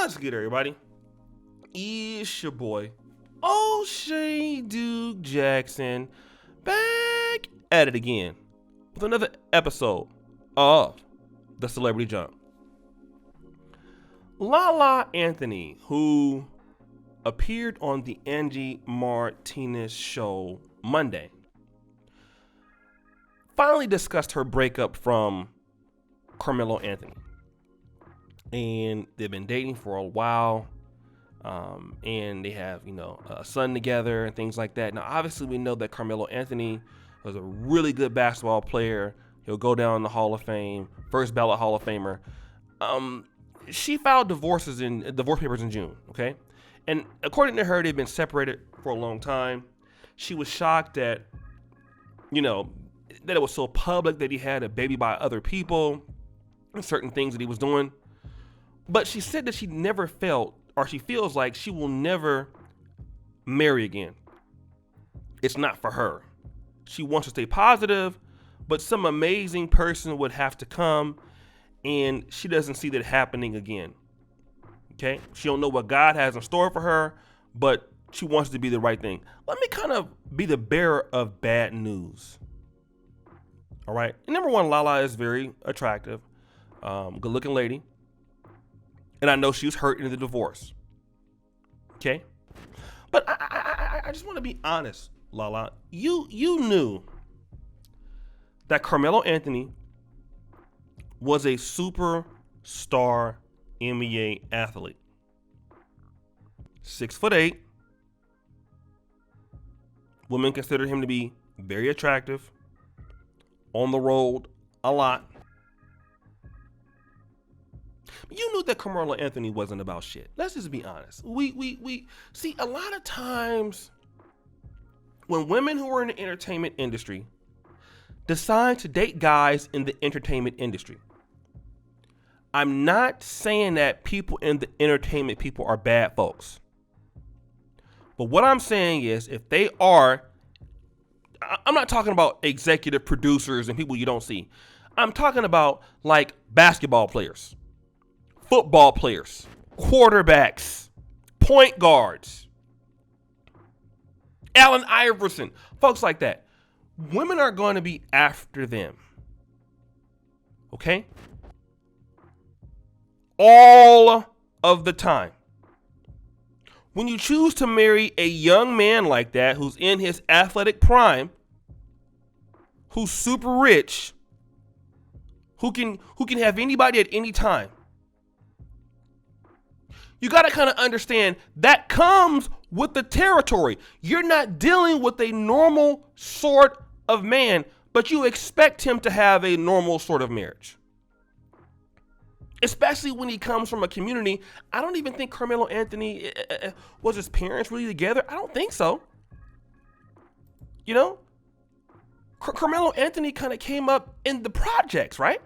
What's good, everybody? It's your boy, O'Shea Duke Jackson, back at it again with another episode of The Celebrity Jump. Lala Anthony, who appeared on the Angie Martinez Show Monday, finally discussed her breakup from Carmelo Anthony. And they've been dating for a while, and they have, a son together and things like that. Now, obviously, we know that Carmelo Anthony was a really good basketball player. He'll go down in the Hall of Fame, first ballot Hall of Famer. She filed divorce papers in June, okay? And according to her, they've been separated for a long time. She was shocked that, that it was so public that he had a baby by other people and certain things that he was doing. But she said that she never felt, or she feels like she will never marry again. It's not for her. She wants to stay positive, but some amazing person would have to come, and she doesn't see that happening again. Okay? She don't know what God has in store for her, but she wants to be the right thing. Let me kind of be the bearer of bad news. All right? And number one, Lala is very attractive, good-looking lady. And I know she was hurt in the divorce. Okay? But I just want to be honest, Lala. You knew that Carmelo Anthony was a superstar NBA athlete. 6'8". Women considered him to be very attractive. On the road a lot. You knew that Carmelo Anthony wasn't about shit. Let's just be honest. We see a lot of times when women who are in the entertainment industry decide to date guys in the entertainment industry. I'm not saying that people in the entertainment people are bad folks. But what I'm saying is if they are, I'm not talking about executive producers and people you don't see. I'm talking about like basketball players, football players, quarterbacks, point guards, Allen Iverson, folks like that. Women are going to be after them. Okay? All of the time. When you choose to marry a young man like that, who's in his athletic prime, who's super rich, who can have anybody at any time, you got to kind of understand that comes with the territory. You're not dealing with a normal sort of man, but you expect him to have a normal sort of marriage. Especially when he comes from a community. I don't even think Carmelo Anthony, was his parents really together? I don't think so. Carmelo Anthony kind of came up in the projects, right?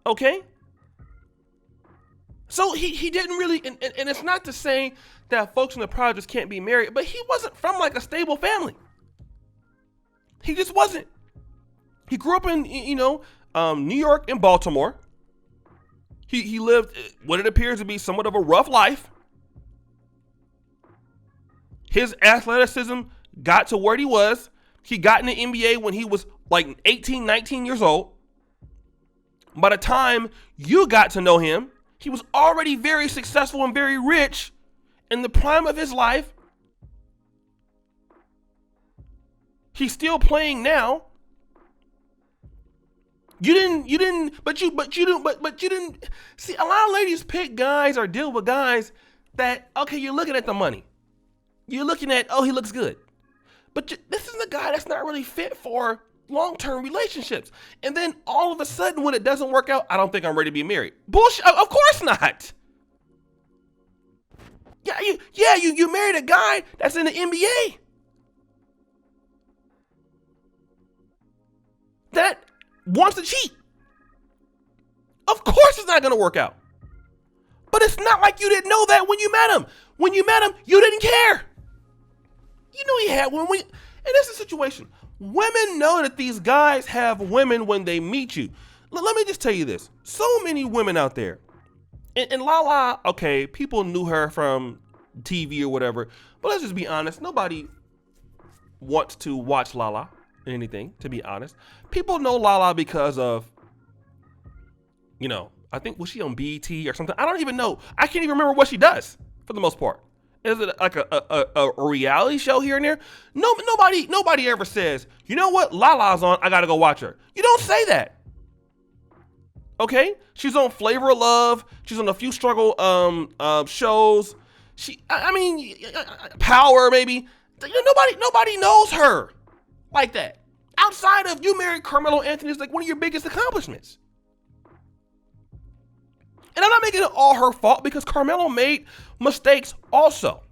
Okay? So he didn't really, and it's not to say that folks in the projects can't be married, but he wasn't from like a stable family. He just wasn't. He grew up in, New York and Baltimore. He lived what it appears to be somewhat of a rough life. His athleticism got to where he was. He got in the NBA when he was like 18, 19 years old. By the time you got to know him, he was already very successful and very rich in the prime of his life. He's still playing now. You didn't see, a lot of ladies pick guys or deal with guys that, okay, you're looking at the money. You're looking at, oh, he looks good. But this is a guy that's not really fit for long-term relationships. And then all of a sudden when it doesn't work out, I don't think I'm ready to be married. Bullshit. Of course not. You married a guy that's in the NBA. That wants to cheat. Of course it's not going to work out. But it's not like you didn't know that when you met him. When you met him, you didn't care. You knew he had one. And that's the situation. Women know that these guys have women when they meet you. Let me just tell you this. So many women out there. And Lala, okay, people knew her from TV or whatever. But let's just be honest. Nobody wants to watch Lala in anything, to be honest. People know Lala because of, I think, was she on BET or something? I don't even know. I can't even remember what she does for the most part. Is it like a reality show here and there? No, nobody ever says, you know what, Lala's on, I gotta go watch her. You don't say that. Okay? She's on Flavor of Love. She's on a few struggle shows. Power maybe. Nobody knows her like that. Outside of you married Carmelo Anthony is like one of your biggest accomplishments. And I'm not making it all her fault because Carmelo made mistakes also.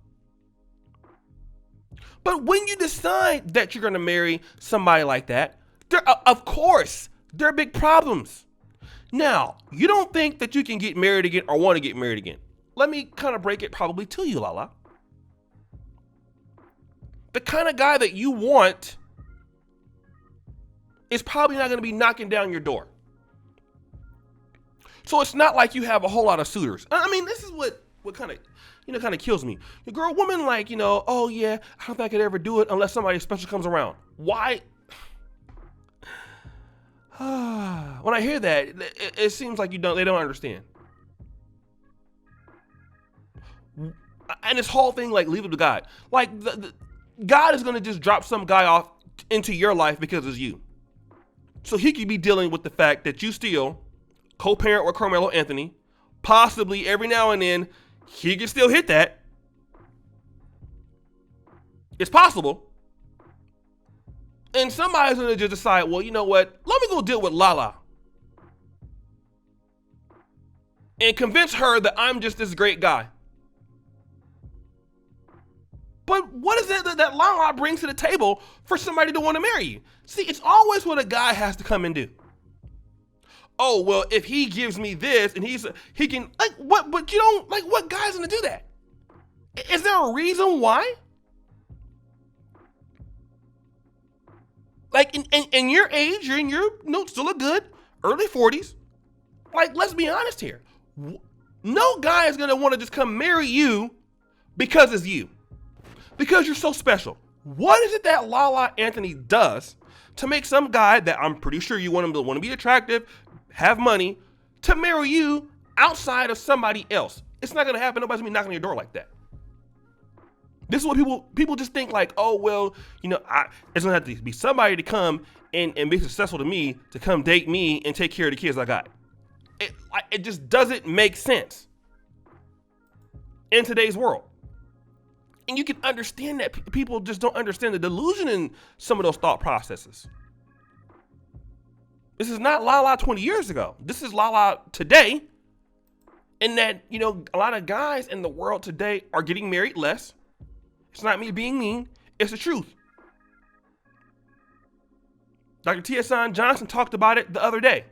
But when you decide that you're going to marry somebody like that, of course, there are big problems. Now, you don't think that you can get married again or want to get married again. Let me kind of break it probably to you, Lala. The kind of guy that you want is probably not going to be knocking down your door. So it's not like you have a whole lot of suitors. I mean, this is what kind of kills me. The woman like, oh yeah, I don't think I could ever do it unless somebody special comes around. Why? When I hear that, it seems like they don't understand. And this whole thing, like, leave it to God. Like, God is going to just drop some guy off into your life because it's you. So he could be dealing with the fact that you still co-parent with Carmelo Anthony. Possibly every now and then he can still hit that. It's possible. And somebody's going to just decide, well, you know what? Let me go deal with Lala. And convince her that I'm just this great guy. But what is it that Lala brings to the table for somebody to want to marry you? See, it's always what a guy has to come and do. Oh, well, if he gives me this and he can, like, what, but you don't, like, what guy's going to do that? Is there a reason why? Like, in your age, you're in your, still a good early 40s. Like, let's be honest here. No guy is going to want to just come marry you because it's you. Because you're so special. What is it that Lala Anthony does to make some guy that I'm pretty sure you want him to want to be attractive, have money, to marry you outside of somebody else? It's not going to happen. Nobody's going to be knocking on your door like that. This is what people just think like, oh, well, it's going to have to be somebody to come and be successful to me, to come date me and take care of the kids I got. It just doesn't make sense in today's world. And you can understand that people just don't understand the delusion in some of those thought processes. This is not Lala 20 years ago. This is Lala today. And that, a lot of guys in the world today are getting married less. It's not me being mean. It's the truth. Dr. T.S. Johnson talked about it the other day.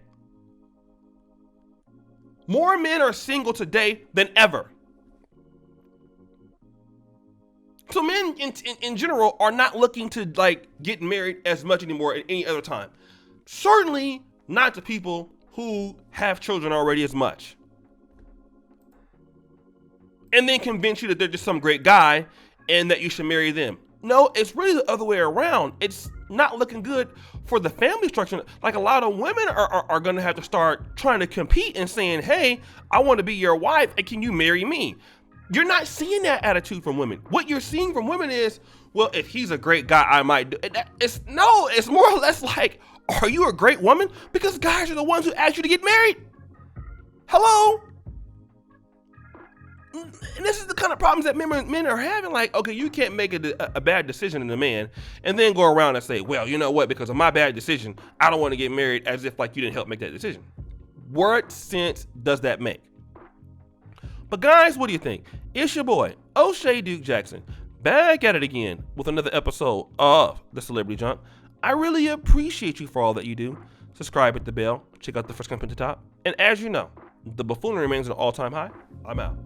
More men are single today than ever. So men in general are not looking to get married as much anymore at any other time. Certainly not to people who have children already as much. And then convince you that they're just some great guy and that you should marry them. No, it's really the other way around. It's not looking good for the family structure. Like, a lot of women are going to have to start trying to compete and saying, hey, I want to be your wife and can you marry me? You're not seeing that attitude from women. What you're seeing from women is, well, if he's a great guy, I might do it. It's more or less like, are you a great woman? Because guys are the ones who ask you to get married. Hello? And this is the kind of problems that men are having. Like, okay, you can't make a bad decision in a man and then go around and say, well, you know what? Because of my bad decision, I don't want to get married, as if you didn't help make that decision. What sense does that make? But guys, what do you think? It's your boy, O'Shea Duke Jackson, back at it again with another episode of The Celebrity Junk. I really appreciate you for all that you do. Subscribe, hit the bell, check out the first comment at the top. And as you know, the buffoonery remains at an all-time high. I'm out.